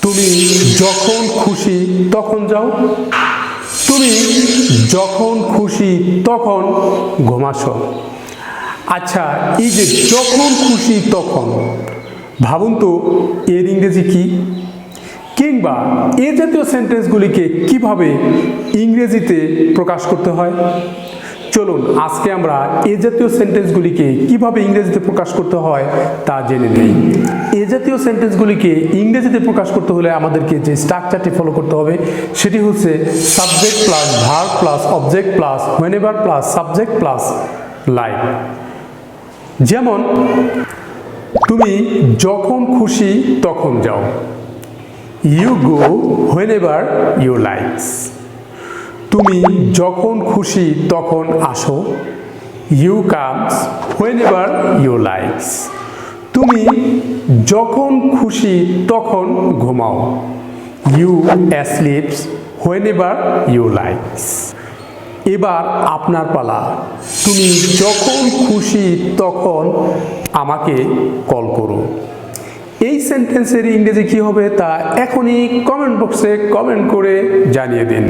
তুমি যখন খুশি তখন যাও, তুমি যখন খুশি তখন ঘুমাসো। আচ্ছা, এই যে যখন খুশি তখন, ভাবুন তো এর ইংরেজি কি, কিংবা এ জাতীয় সেন্টেন্সগুলিকে কিভাবে ইংরেজিতে প্রকাশ করতে হয়। চলুন আজকে আমরা এ জাতীয় সেন্টেন্সগুলিকে কিভাবে ইংরেজিতে প্রকাশ করতে হয় তা জেনে নেই। এ জাতীয় সেন্টেন্সগুলিকে ইংরেজিতে প্রকাশ করতে হলে আমাদেরকে যে স্ট্রাকচারটি ফলো করতে হবে সেটি হচ্ছে subject plus verb plus object plus whenever plus subject plus like. যেমন তুমি যখন খুশি তখন যাও, you go whenever you likes. তুমি যখন খুশি তখন আসো, you comes whenever you likes. তুমি যখন খুশি তখন ঘুমাও, you sleeps whenever you likes. এবার আপনার পালা, তুমি যখন খুশি তখন আমাকে কল করো। এই সেন্টেন্সের ইংরেজি কি হবে তা এখনই কমেন্ট বক্সে কমেন্ট করে জানিয়ে দিন।